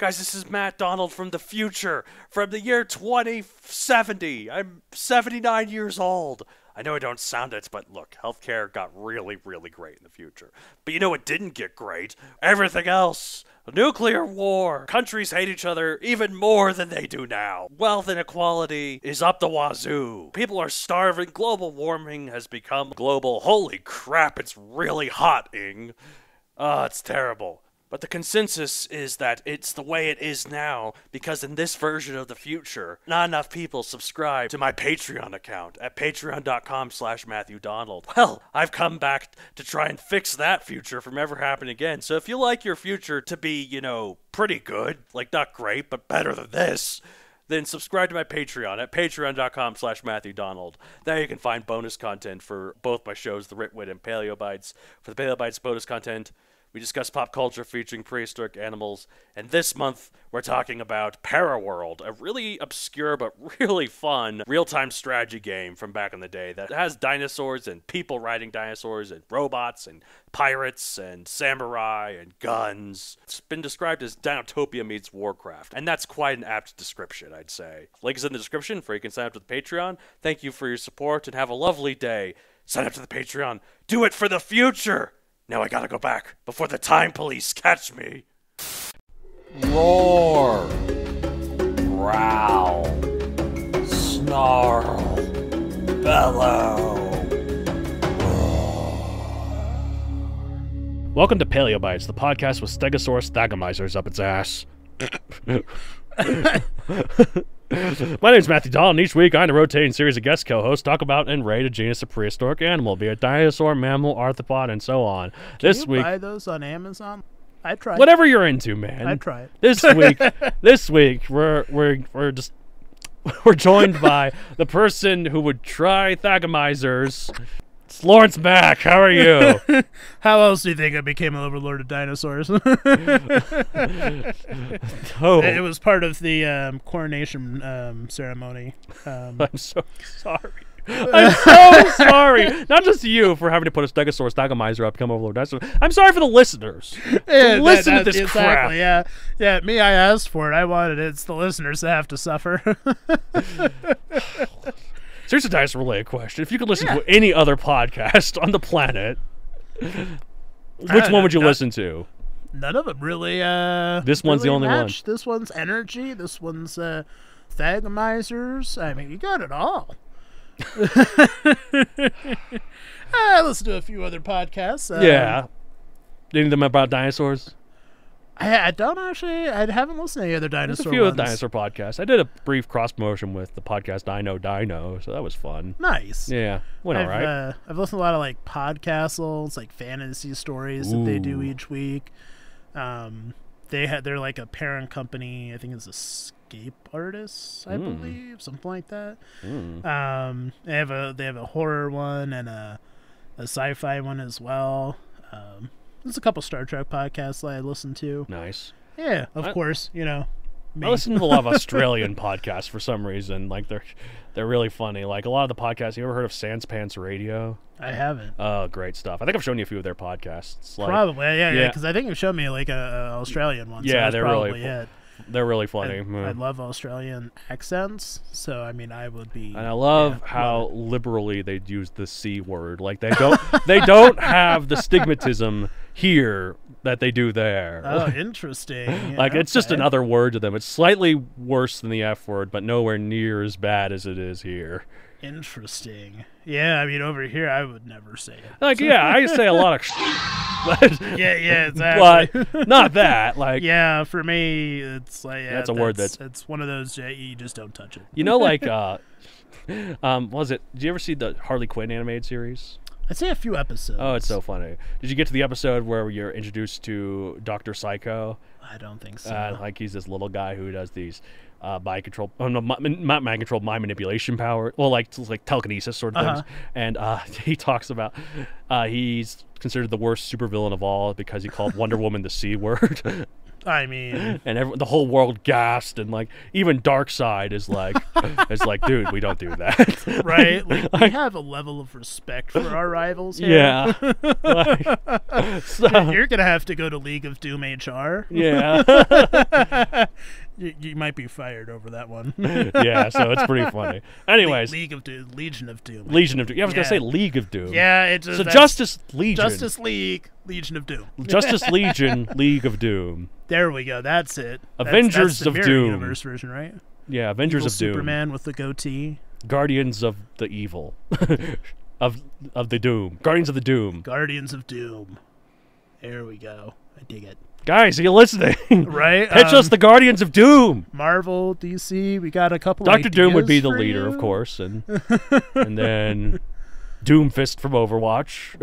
Guys, this is Matt Donald from the future, from the year 2070. I'm 79 years old. I know I don't sound it, but look, healthcare got really, really great in the future. But you know what didn't get great? Everything else. Nuclear war. Countries hate each other even more than they do now. Wealth inequality is up the wazoo. People are starving. Global warming has become global. Holy crap, it's really hot-ing. It's terrible. But the consensus is that it's the way it is now because in this version of the future, not enough people subscribe to my Patreon account at patreon.com/MatthewDonald. Well, I've come back to try and fix that future from ever happening again. So if you like your future to be, pretty good, like not great, but better than this, then subscribe to my Patreon at patreon.com/MatthewDonald. There you can find bonus content for both my shows, The Ritwit and Paleobites. For the Paleobites bonus content, we discuss pop culture featuring prehistoric animals, and this month we're talking about Paraworld, a really obscure but really fun real-time strategy game from back in the day that has dinosaurs and people riding dinosaurs and robots and pirates and samurai and guns. It's been described as Dinotopia meets Warcraft, and that's quite an apt description, I'd say. Link is in the description for you can sign up to the Patreon. Thank you for your support and have a lovely day. Sign up to the Patreon. Do it for the future! Now I gotta go back before the time police catch me. Roar. Growl. Snarl. Bellow. Welcome to Paleobites, the podcast with Stegosaurus thagomizers up its ass. My name is Matthew Dahl, and each week I and a rotating series of guest co-hosts talk about and rate a genus of prehistoric animal, be it dinosaur, mammal, arthropod, and so on. Can you buy those on Amazon? I tried. Whatever you're into, man. I tried. This week we're joined by the person who would try thagomizers. It's Lawrence Mack. How are you? How else do you think I became an overlord of dinosaurs? Oh. It was part of the coronation ceremony. I'm so sorry. I'm so sorry. Not just you for having to put a Stegosaurus thagomizer up, become overlord dinosaur. I'm sorry for the listeners. Listen to this crap. Yeah, me, I asked for it. I wanted it. It's the listeners that have to suffer. Here's a dinosaur-related question. If you could listen to any other podcast on the planet, which one would you listen to? None of them really. This one's the only one. This one's energy. This one's thagomizers. I mean, you got it all. I listen to a few other podcasts. Yeah. Any of them about dinosaurs? I don't actually. I haven't listened to any other dinosaur There's a few ones. dinosaur podcasts. I did a brief cross promotion with the podcast Dino, so that was fun. Nice. Yeah, went all right. I've listened to a lot of like Podcastles, like fantasy stories that they do each week. They're like a parent company. I think it's Escape Artists, I believe, something like that. They have a horror one and a sci-fi one as well. There's a couple Star Trek podcasts that I listen to. Nice. Yeah, of course, me. I listen to a lot of Australian podcasts for some reason. Like they're really funny. Like a lot of the podcasts. You ever heard of Sans Pants Radio? I haven't. Oh, great stuff. I think I've shown you a few of their podcasts. Like, probably, yeah. Because I think you showed me like a Australian one. Yeah, so they're probably really it. They're really funny. I love Australian accents, so I mean, I would be. And I love how liberally they use the C word. Like they don't have the stigmatism here that they do there. Oh, interesting. Like it's just another word to them. It's slightly worse than the F word, but nowhere near as bad as it is here. Interesting. Yeah, I mean, over here, I would never say it. Like, yeah, I say a lot of but, yeah, exactly. But not that. Like, yeah, for me, it's like that's a word that's it's one of those you just don't touch it. You know, like, what was it? Did you ever see the Harley Quinn animated series? I'd say a few episodes. Oh, it's so funny. Did you get to the episode where you're introduced to Dr. Psycho? I don't think so. Like he's this little guy who does these mind control, not mind control, mind manipulation power. Well, like telekinesis sort of things. And he talks about he's considered the worst supervillain of all because he called Wonder Woman the C word. I mean, And the whole world gasped, and like even Darkseid is like, dude, we don't do that, right? Like, we have a level of respect for our rivals here. Yeah. So, You're gonna have to go to League of Doom HR. yeah. You might be fired over that one. Yeah, so it's pretty funny. Anyways, League of Doom, Legion of Doom. Legion of Doom. Yeah, I was gonna Yeah. say League of Doom. Yeah, it's So Justice Legion. Justice League, Legion of Doom. Justice Legion, League of Doom. There we go. That's it. Avengers that's the of Mirror Doom. Universe version, right? Yeah, Avengers Evil of Doom. Superman with the goatee. Guardians of the Evil. of the Doom. Guardians of the Doom. Guardians of Doom. There we go. I dig it. Guys, are you listening? Right? Pitch us the Guardians of Doom. Marvel, DC. We got a couple. Dr. Doom would be the ideas for leader, you. of course, and then Doomfist from Overwatch.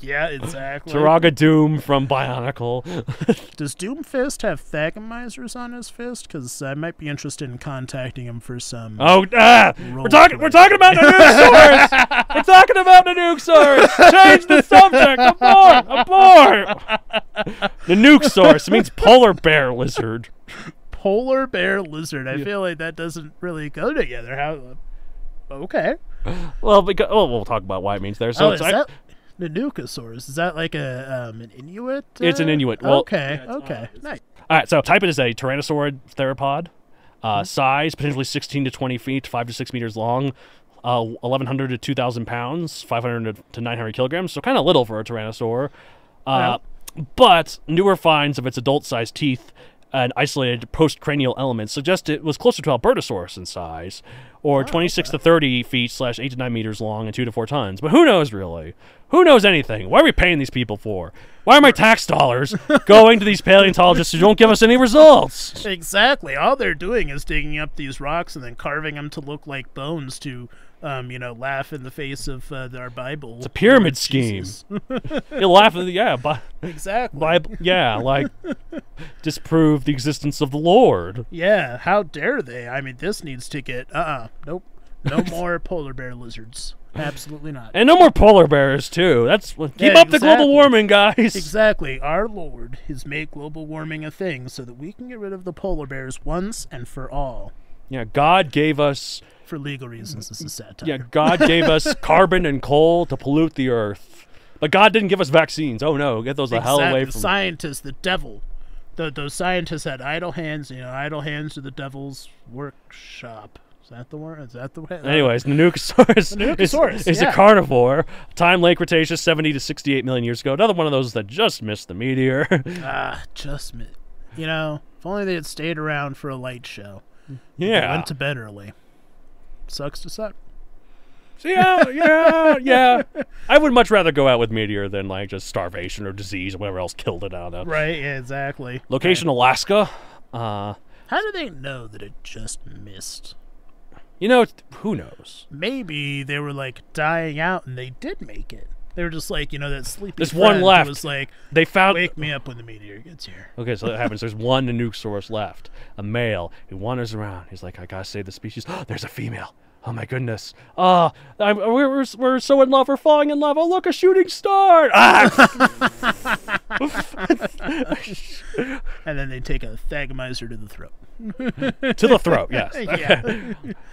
Yeah, exactly. Taraga Doom from Bionicle. Does Doomfist have Thagamizers on his fist? Because I might be interested in contacting him for some. Oh, Roll we're talking play. about the Nukesaurus. We're talking about the Nukesaurus. Change the subject. Abort. The Nukesaurus. It means polar bear lizard. Polar bear lizard. I feel like that doesn't really go together. How? Okay. Well, we'll talk about why it means there. So Oh, it's, is that the Nukesaurus? Is that like an Inuit? It's an Inuit. Well, okay. Okay. Nice. all right. So type it is a Tyrannosaurid theropod. Size potentially 16 to 20 feet, 5 to 6 meters long. 1,100 to 2,000 pounds, 500 to 900 kilograms. So kind of little for a Tyrannosaur. But newer finds of its adult-sized teeth and isolated postcranial elements suggest it was closer to Albertosaurus in size, or 26 to 30 feet / 8 to 9 meters long and 2 to 4 tons. But who knows, really? Who knows anything? What are we paying these people for? Why are my tax dollars going to these paleontologists who don't give us any results? Exactly. All they're doing is digging up these rocks and then carving them to look like bones to, laugh in the face of our Bible. It's a pyramid scheme. You'll laugh at Exactly. Bible, like disprove the existence of the Lord. Yeah. How dare they? I mean, this needs to get. Nope. No more polar bear lizards. Absolutely not. And no more polar bears, too. Keep up the global exactly. warming, guys. Exactly. Our Lord has made global warming a thing so that we can get rid of the polar bears once and for all. Yeah, God gave us. For legal reasons, this is satire. Yeah, God gave us carbon and coal to pollute the earth, but God didn't give us vaccines. Oh no, get those the hell away The from. scientists, the devil. Those scientists had idle hands. Idle hands to the devil's workshop. Is that the word? Is that the way? Anyways, the Nukesaurus, is yeah. a carnivore. Time late Cretaceous, 70 to 68 million years ago. Another one of those that just missed the meteor. If only they had stayed around for a light show. They Yeah. went to bed early. Sucks to suck. Yeah. I would much rather go out with meteor than like just starvation or disease or whatever else killed it out of. Right, yeah, exactly. Location Alaska. How do they know that it just missed? Who knows? Maybe they were like dying out and they did make it. They were just like, that sleepy There's friend one who left. was like, They found. wake me up when the meteor gets here. Okay, so that happens. There's one Nukesaurus left, a male. He wanders around. He's like, I gotta save the species. There's a female. Oh my goodness. We're so in love. We're falling in love. Oh look, a shooting star. And then they take a Thagomizer to the throat. To the throat. Yes. Yeah.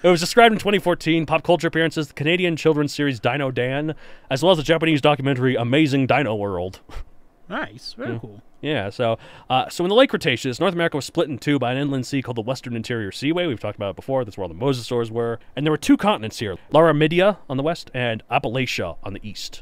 It was described in 2014. Pop culture appearances: the Canadian children's series Dino Dan, as well as the Japanese documentary Amazing Dino World. Nice. Very cool. Yeah, so in the late Cretaceous, North America was split in two by an inland sea called the Western Interior Seaway. We've talked about it before. That's where all the mosasaurs were. And there were two continents here, Laramidia on the west and Appalachia on the east.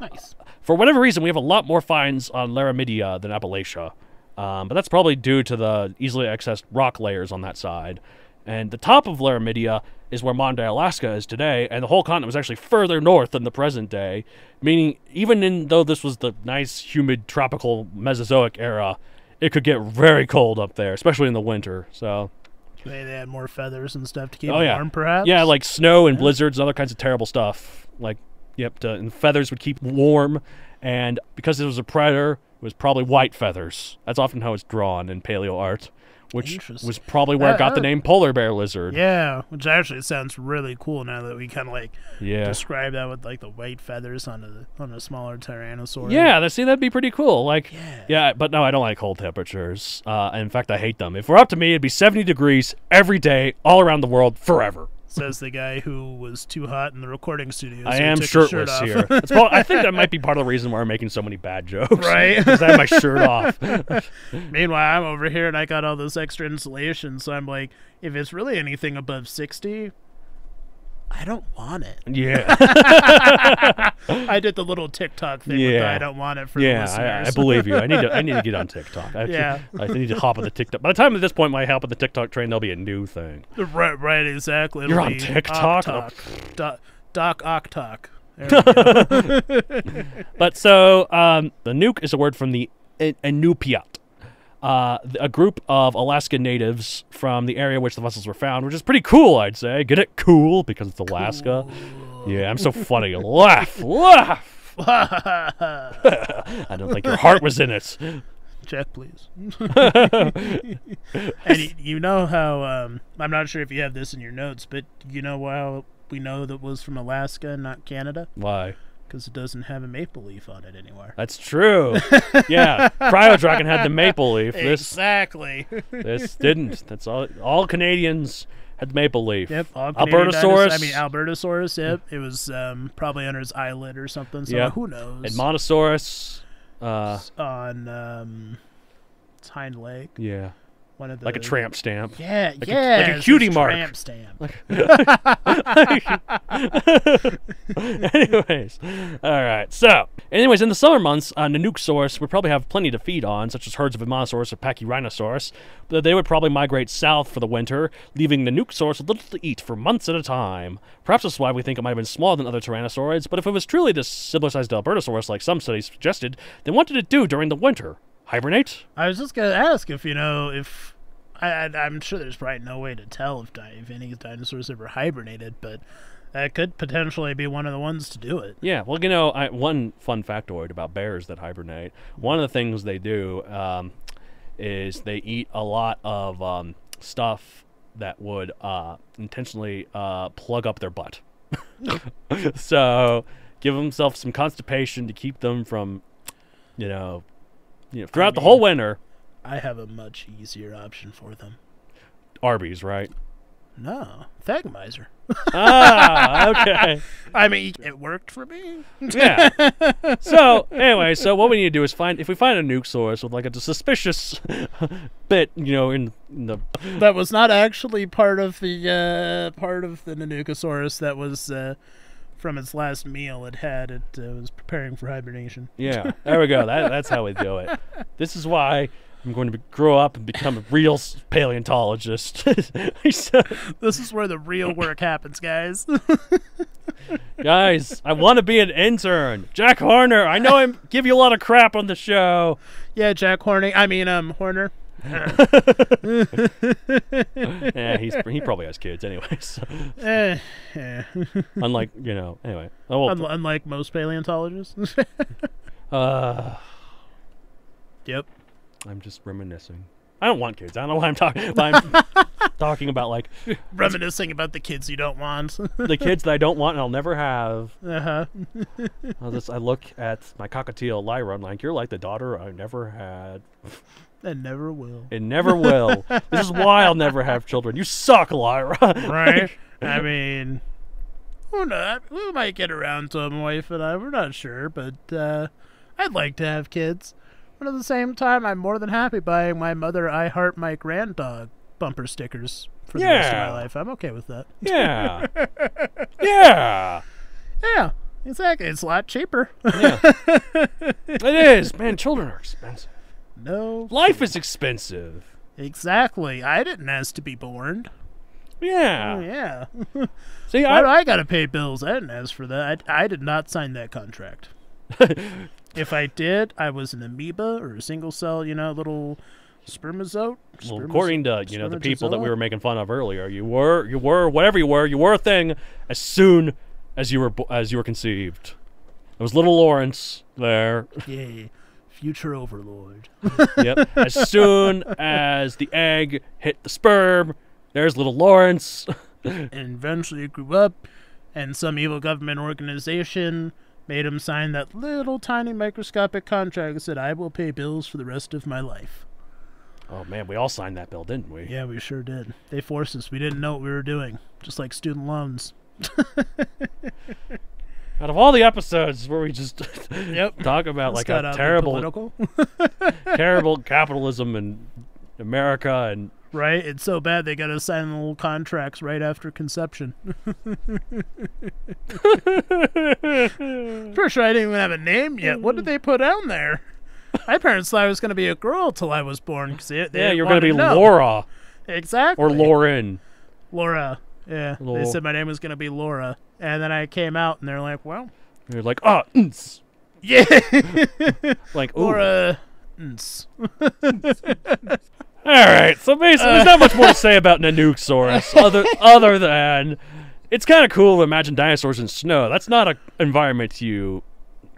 Nice. For whatever reason, we have a lot more finds on Laramidia than Appalachia. But that's probably due to the easily accessed rock layers on that side. And the top of Laramidia is where modern-day Alaska is today, and the whole continent was actually further north than the present day, meaning even though this was the nice, humid, tropical Mesozoic era, it could get very cold up there, especially in the winter. So They had more feathers and stuff to keep Oh, it yeah. warm, perhaps? yeah, like snow and blizzards and other kinds of terrible stuff. And feathers would keep warm, and because it was a predator, was probably white feathers. That's often how it's drawn in paleo art, which Interesting. was probably where it got the name polar bear lizard. Yeah, which actually sounds really cool now that we kind of like Yeah. describe that with like the white feathers on a smaller tyrannosaur. Yeah, that'd be pretty cool. Like, yeah, but no, I don't like cold temperatures. In fact, I hate them. If we're up to me, it'd be 70 degrees every day, all around the world, forever. Says the guy who was too hot in the recording studio. So I he am took his shirt shirtless off. here. I think that might be part of the reason why we're making so many bad jokes. Right. Because I have my shirt off. Meanwhile, I'm over here and I got all this extra insulation, so I'm like, if it's really anything above 60, I don't want it. Yeah. I did the little TikTok thing with the I don't want it for the Yeah, listeners. I believe you. I need to get on TikTok. I need to hop on the TikTok. By the time at this point I hop on the TikTok train, there'll be a new thing. Right, exactly. You're It'll on be TikTok? Doc Octok. There we go. But so the nuke is a word from the Inupiat, a group of Alaska natives from the area which the fossils were found, which is pretty cool, I'd say. Get it? Cool, because it's Alaska. Cool. Yeah, I'm so funny. Laugh. I don't think your heart was in it. Check, please. And you know how, I'm not sure if you have this in your notes, but you know how we know that was from Alaska and not Canada? Why? Because it doesn't have a maple leaf on it anywhere. That's true. Yeah, Cryo Dragon had the maple leaf. Exactly. This didn't. That's all Canadians had the maple leaf. Yep. Albertosaurus. Albertosaurus. Yep. It was probably under his eyelid or something. So who knows? Edmontosaurus. On its hind leg. Yeah. One of the, like a tramp stamp. Yeah, like a cutie mark. Tramp stamp. Anyways, all right. So, in the summer months, Nanuqsaurus would probably have plenty to feed on, such as herds of Edmontosaurus or Pachyrhinosaurus. But they would probably migrate south for the winter, leaving Nanuqsaurus a little to eat for months at a time. Perhaps that's why we think it might have been smaller than other tyrannosaurids. But if it was truly this similar-sized Albertosaurus, like some studies suggested, then what did it do during the winter? Hibernate? I was just gonna ask if I'm sure there's probably no way to tell if any dinosaurs ever hibernated, but that could potentially be one of the ones to do it. Yeah, well, one fun factoid about bears that hibernate, one of the things they do is they eat a lot of stuff that would intentionally plug up their butt. So give themselves some constipation to keep them from, throughout the whole winter. I have a much easier option for them. Arby's, right? No, Thagomizer. Okay. I mean, it worked for me. Yeah. So, anyway, what we need to do is if we find a Nuqsaurus with like a suspicious bit, in the... That was not actually part of the Nanuqsaurus. That was from its last meal it was preparing for hibernation. Yeah, there we go. That's how we do it. This is why I'm going to grow up and become a real paleontologist. This is where the real work happens, guys. Guys, I want to be an intern. Jack Horner, I know I give you a lot of crap on the show. Yeah, Jack Horner. Yeah, he probably has kids anyways. Yeah. Unlike, anyway. Oh, well. Unlike most paleontologists. Yep. I'm just reminiscing. I don't want kids. I don't know why I'm talking. I'm talking about like reminiscing about the kids you don't want. The kids that I don't want and I'll never have. Uh-huh. I look at my cockatiel Lyra. I'm like, you're like the daughter I never had. And never will. It never will. This is why I'll never have children. You suck, Lyra. Right? I mean, who knows? We might get around to them, wife and I. We're not sure, but I'd like to have kids. But at the same time, I'm more than happy buying my mother I Heart My Grand Dog bumper stickers for the rest of my life. I'm okay with that. Yeah. Yeah. Yeah, exactly. It's a lot cheaper. Yeah. It is. Man, children are expensive. No. Life is expensive. Exactly. I didn't ask to be born. Yeah. Oh, yeah. See, Why do I gotta pay bills? I didn't ask for that. I did not sign that contract. If I did, I was an amoeba or a single cell, little spermazote. Well, according to the people that we were making fun of earlier, you were whatever you were a thing as soon as you were conceived. It was little Lawrence there. Yeah. If future overlord. Yep. As soon as the egg hit the sperm, there's little Lawrence. And eventually it grew up, and some evil government organization made him sign that little tiny microscopic contract that said, I will pay bills for the rest of my life. Oh, man, we all signed that bill, didn't we? Yeah, we sure did. They forced us. We didn't know what we were doing. Just like student loans. Out of all the episodes where we just talk about Just like got a out terrible, terrible capitalism in America and Right? It's so bad they got to sign the little contracts right after conception. Pretty sure I didn't even have a name yet. What did they put down there? My parents thought I was going to be a girl till I was born. Cause they you're going to be know. Laura Exactly. or Lauren. Laura. Yeah. They said my name was going to be Laura. And then I came out and they're like, well. You're like, Yeah. like, ooh. Laura. All right, so basically, there's not much more to say about Nanuqsaurus other than it's kind of cool to imagine dinosaurs in snow. That's not an environment you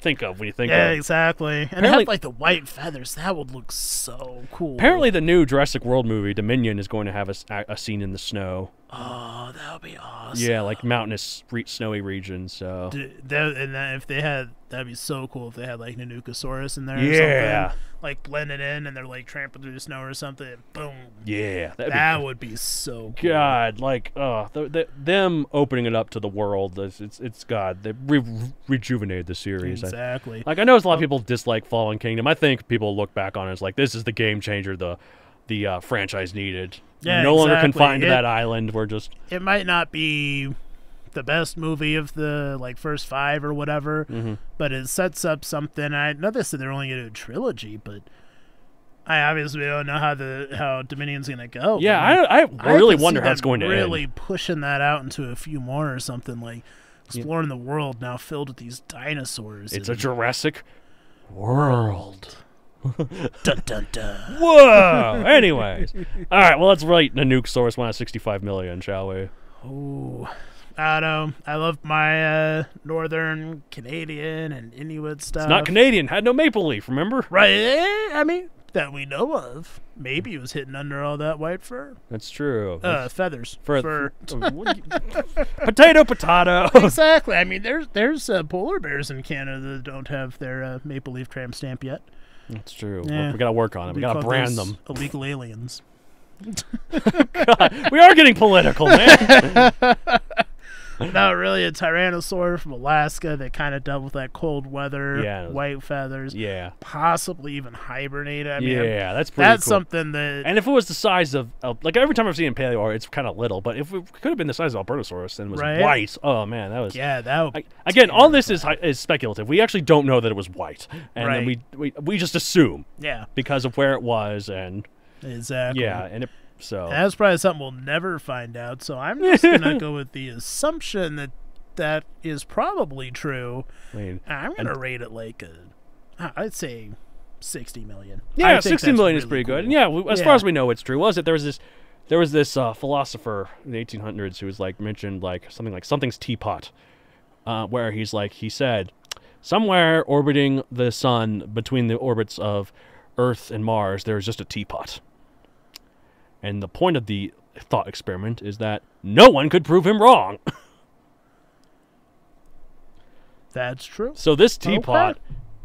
think of when you think Yeah, of. exactly. And it had like the white feathers. That would look so cool. Apparently, the new Jurassic World movie, Dominion, is going to have a scene in the snow. Oh, that would be awesome. Yeah, like mountainous, snowy regions. So If they had, that'd be so cool if they had like Nanuqsaurus in there. Yeah. Or something, like blended in, and they're like tramping through the snow or something. And boom. Yeah, That would be so cool. God, like, them opening it up to the world, it's God. They rejuvenated the series. Exactly. Like, I know a lot of people dislike Fallen Kingdom. I think people look back on it as like, this is the game changer the franchise needed. Yeah, no longer exactly. confined to that island. We're just... It might not be the best movie of the like first 5 or whatever, but it sets up something. I know they said they're only going to do a trilogy, but I obviously don't know how Dominion's going to go. Yeah, I really could wonder see how it's them going to really end. pushing that out into a few more or something, like exploring the world now filled with these dinosaurs. It's a Jurassic World. Dun, dun, dun. Whoa! Anyways. All right, well, let's rate Nanuqsaurus 1 out of 65 million, shall we? Oh, I don't know. I love my Northern Canadian and Inuit stuff. It's not Canadian. Had no maple leaf, remember? Right. I mean, that we know of. Maybe he was hidden under all that white fur. That's true. Feathers. Fur. Potato. Exactly. I mean, there's polar bears in Canada that don't have their maple leaf tramp stamp yet. That's true. Yeah. We got to work on it. We got to brand them. Illegal aliens. God, we are getting political, man. Not really a Tyrannosaur from Alaska that kind of dealt with that cold weather, white feathers. Yeah. Possibly even hibernate. I mean, that's pretty that's cool. something that... And if it was the size of like every time I've seen Paleo art, it's kind of little, but if it could have been the size of Albertosaurus and was white, oh man, that was... Yeah, that would... Again, all this is speculative. We actually don't know that it was white. And then we just assume. Yeah. Because of where it was and... Exactly. Yeah, and so... That's probably something we'll never find out, so I'm just going to go with the assumption that is probably true. I mean, I'm going to rate it like I'd say 60 million. Yeah, 60 million is pretty good. And yeah, as far as we know, it's true. Was it? There was this philosopher in the 1800s who was like mentioned like something's teapot, where he said, somewhere orbiting the sun between the orbits of Earth and Mars, there is just a teapot. And the point of the thought experiment is that no one could prove him wrong. That's true. So this teapot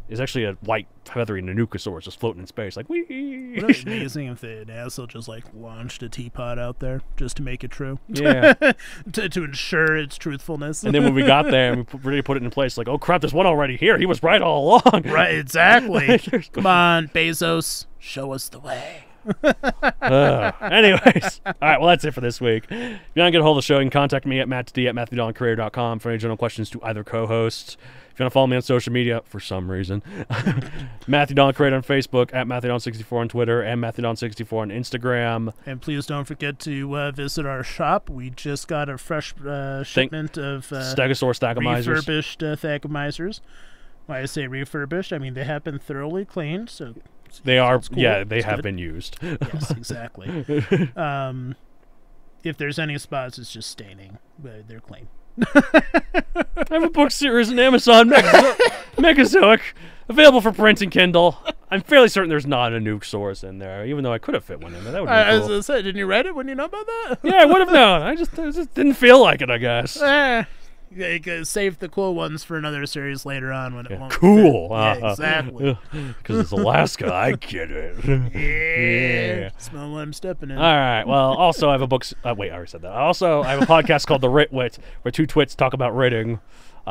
is actually a white feathery Nanuqsaurus just floating in space, like wee. Wouldn't it be amazing if the NASA just like launched a teapot out there just to make it true? Yeah. to ensure its truthfulness. And then when we got there and we really put it in place, like, oh crap, there's one already here. He was right all along. Right, exactly. Come on, Bezos, show us the way. Anyways, all right, well, that's it for this week. If you want to get a hold of the show, you can contact me at mattd@matthewdoncareer.com for any general questions to either co-host. If you want to follow me on social media, for some reason, Matthew Don Career on Facebook, at MatthewDon64 on Twitter, and MatthewDon64 on Instagram. And please don't forget to visit our shop. We just got a fresh shipment of Stegosaurus Thagomisers. Refurbished Thagomisers. When I say refurbished, I mean they have been thoroughly cleaned, so... They are, cool. yeah, they it's have good. been used. Yes, exactly. If there's any spots, it's just staining, but they're clean. I have a book series on Amazon, Megazoic, available for print and Kindle. I'm fairly certain there's not a Nukesaurus in there, even though I could have fit one in there. That would be I was cool. gonna say, didn't you read it when you know about that? Yeah, I would have known. I just didn't feel like it, I guess. You could save the cool ones for another series later on when it won't Cool. fit. Yeah, exactly. Because it's Alaska. I get it. Yeah. Smell what I'm stepping in. All right. Well, also I have a book. Wait, I already said that. Also, I have a podcast called The Rit Wit, where two twits talk about writting.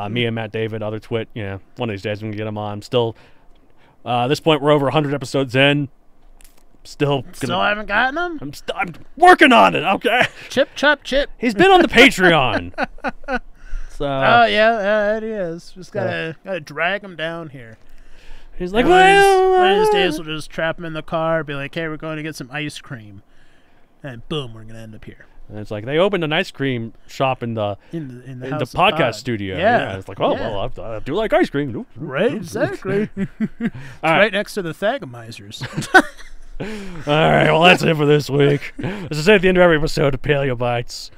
Me and Matt David, other twit. Yeah, one of these days we can get him on. Still, at this point, we're over 100 episodes in. Still haven't gotten them? I'm working on it. Okay. Chip, chop, chip. He's been on the Patreon. So, Oh yeah, it is. Just gotta drag him down here. he's like, One of well, these days we'll just trap him in the car, be like, "Hey, we're going to get some ice cream," and boom, we're gonna end up here and it's like they opened an ice cream shop in the in the in house the of podcast Pod. studio. Yeah, It's like, oh yeah. well, I do like ice cream. Right, exactly. It's All right. right next to the Thagamizers. All right, well, that's it for this week. As I say at the end of every episode of Paleo Bites.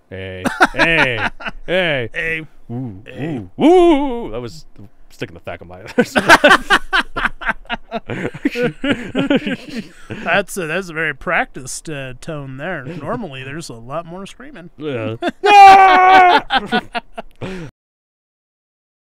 Hey, Hey. hey. Ooh. That was sticking the Thagamizers. That's a very practiced tone there. Normally, there's a lot more screaming. Yeah.